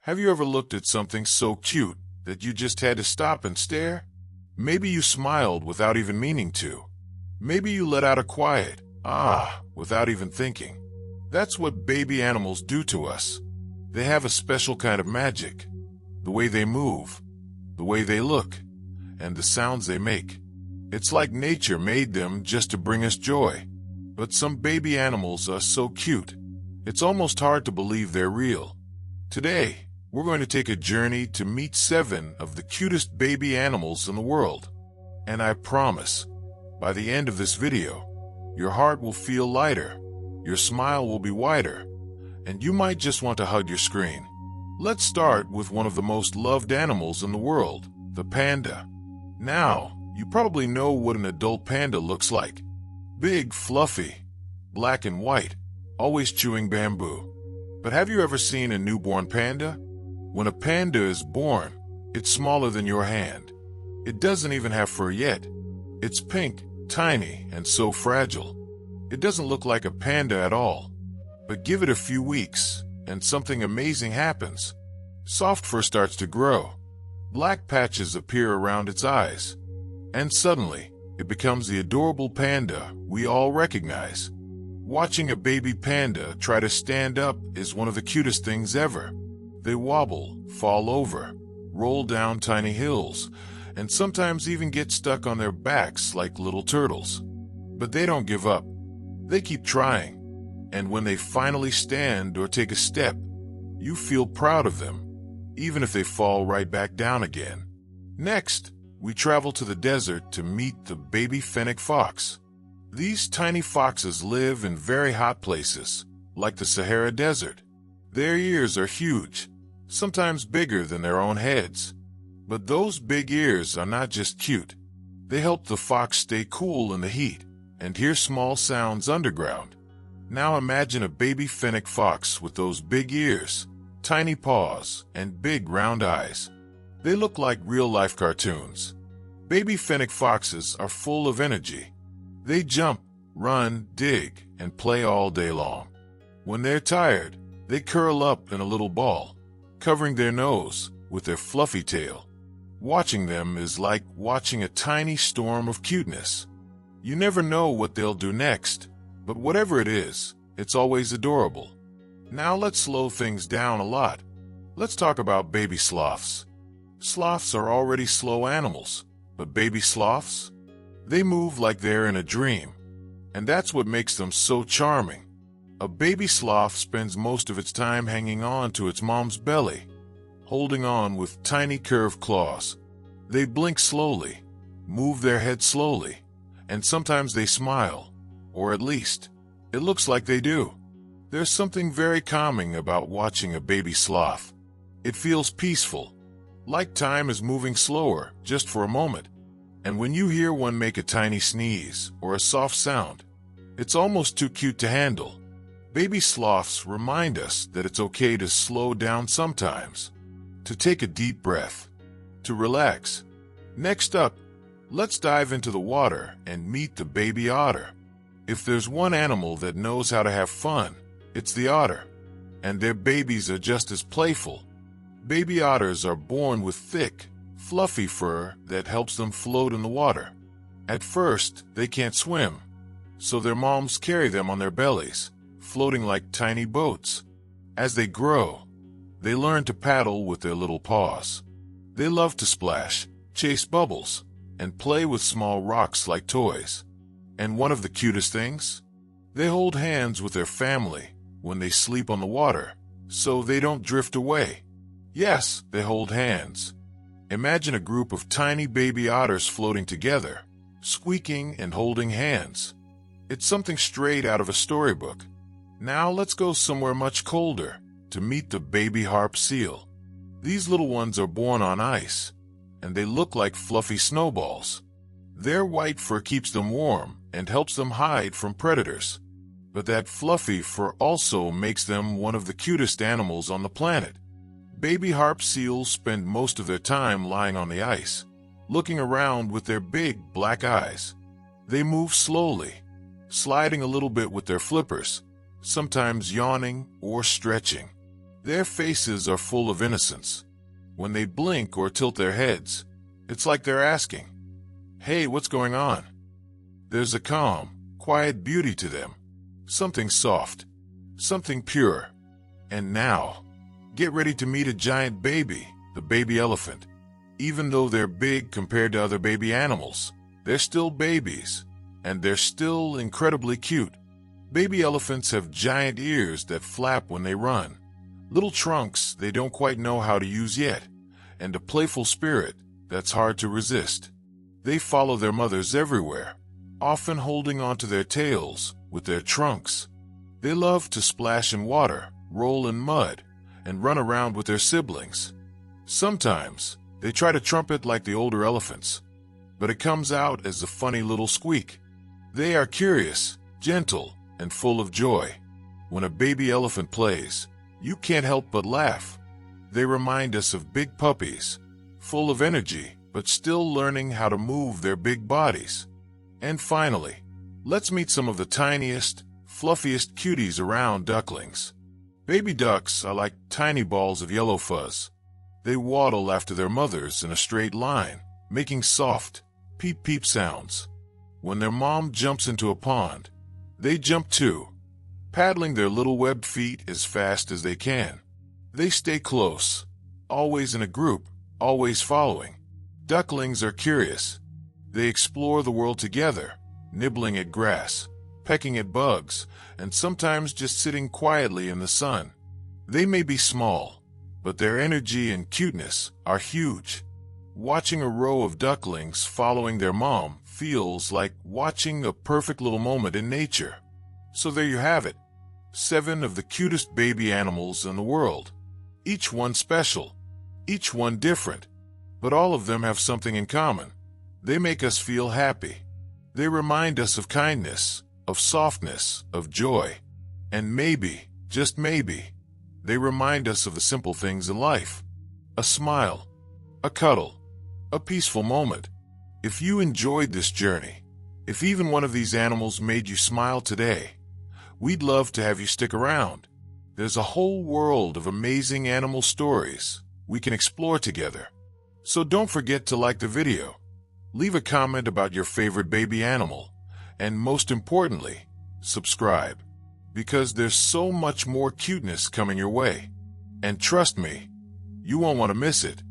Have you ever looked at something so cute that you just had to stop and stare? Maybe you smiled without even meaning to. Maybe you let out a quiet, "ah," without even thinking. That's what baby animals do to us. They have a special kind of magic. The way they move, the way they look, and the sounds they make. It's like nature made them just to bring us joy. But some baby animals are so cute, it's almost hard to believe they're real. Today, we're going to take a journey to meet 7 of the cutest baby animals in the world. And I promise, by the end of this video, your heart will feel lighter, your smile will be wider, and you might just want to hug your screen. Let's start with one of the most loved animals in the world, the panda. Now, you probably know what an adult panda looks like. Big, fluffy, black and white, always chewing bamboo. But have you ever seen a newborn panda? When a panda is born, it's smaller than your hand. It doesn't even have fur yet. It's pink, tiny, and so fragile. It doesn't look like a panda at all. But give it a few weeks, and something amazing happens. Soft fur starts to grow. Black patches appear around its eyes. And suddenly, it becomes the adorable panda we all recognize. Watching a baby panda try to stand up is one of the cutest things ever. They wobble, fall over, roll down tiny hills, and sometimes even get stuck on their backs like little turtles. But they don't give up. They keep trying. And when they finally stand or take a step, you feel proud of them, even if they fall right back down again. Next, we travel to the desert to meet the Baby Fennec Fox. These tiny foxes live in very hot places, like the Sahara Desert. Their ears are huge, sometimes bigger than their own heads. But those big ears are not just cute. They help the fox stay cool in the heat and hear small sounds underground. Now imagine a baby fennec fox with those big ears, tiny paws, and big round eyes. They look like real-life cartoons. Baby fennec foxes are full of energy. They jump, run, dig, and play all day long. When they're tired, they curl up in a little ball, covering their nose with their fluffy tail. Watching them is like watching a tiny storm of cuteness. You never know what they'll do next, but whatever it is, it's always adorable. Now let's slow things down a lot. Let's talk about baby sloths. Sloths are already slow animals, but baby sloths? They move like they're in a dream, and that's what makes them so charming. A baby sloth spends most of its time hanging on to its mom's belly, holding on with tiny curved claws. They blink slowly, move their head slowly, and sometimes they smile, or at least, it looks like they do. There's something very calming about watching a baby sloth. It feels peaceful, like time is moving slower just for a moment. And when you hear one make a tiny sneeze or a soft sound, it's almost too cute to handle. Baby sloths remind us that it's okay to slow down sometimes, to take a deep breath, to relax. Next up, let's dive into the water and meet the baby otter. If there's one animal that knows how to have fun, it's the otter. And their babies are just as playful. Baby otters are born with thick, fluffy fur that helps them float in the water. At first, they can't swim, so their moms carry them on their bellies, floating like tiny boats. As they grow, they learn to paddle with their little paws. They love to splash, chase bubbles, and play with small rocks like toys. And one of the cutest things? They hold hands with their family when they sleep on the water, so they don't drift away. Yes, they hold hands. Imagine a group of tiny baby otters floating together, squeaking and holding hands. It's something straight out of a storybook. Now let's go somewhere much colder to meet the baby harp seal. These little ones are born on ice, and they look like fluffy snowballs. Their white fur keeps them warm and helps them hide from predators. But that fluffy fur also makes them one of the cutest animals on the planet. Baby harp seals spend most of their time lying on the ice, looking around with their big black eyes. They move slowly, sliding a little bit with their flippers, sometimes yawning or stretching. Their faces are full of innocence. When they blink or tilt their heads, it's like they're asking, "Hey, what's going on?" There's a calm, quiet beauty to them. Something soft, something pure. And now, get ready to meet a giant baby, the baby elephant. Even though they're big compared to other baby animals, they're still babies, and they're still incredibly cute. Baby elephants have giant ears that flap when they run, little trunks they don't quite know how to use yet, and a playful spirit that's hard to resist. They follow their mothers everywhere, often holding onto their tails with their trunks. They love to splash in water, roll in mud, and run around with their siblings. Sometimes, they try to trumpet like the older elephants, but it comes out as a funny little squeak. They are curious, gentle, and full of joy. When a baby elephant plays, you can't help but laugh. They remind us of big puppies, full of energy, but still learning how to move their big bodies. And finally, let's meet some of the tiniest, fluffiest cuties around, ducklings. Baby ducks are like tiny balls of yellow fuzz. They waddle after their mothers in a straight line, making soft, peep-peep sounds. When their mom jumps into a pond, they jump too, paddling their little webbed feet as fast as they can. They stay close, always in a group, always following. Ducklings are curious. They explore the world together, nibbling at grass, pecking at bugs, and sometimes just sitting quietly in the sun. They may be small, but their energy and cuteness are huge. Watching a row of ducklings following their mom feels like watching a perfect little moment in nature. So there you have it. 7 of the cutest baby animals in the world. Each one special, each one different, but all of them have something in common. They make us feel happy. They remind us of kindness, of softness, of joy. And maybe, just maybe, they remind us of the simple things in life. A smile, a cuddle, a peaceful moment. If you enjoyed this journey, if even one of these animals made you smile today, we'd love to have you stick around. There's a whole world of amazing animal stories we can explore together. So don't forget to like the video, leave a comment about your favorite baby animal, and most importantly, subscribe, because there's so much more cuteness coming your way. And trust me, you won't want to miss it.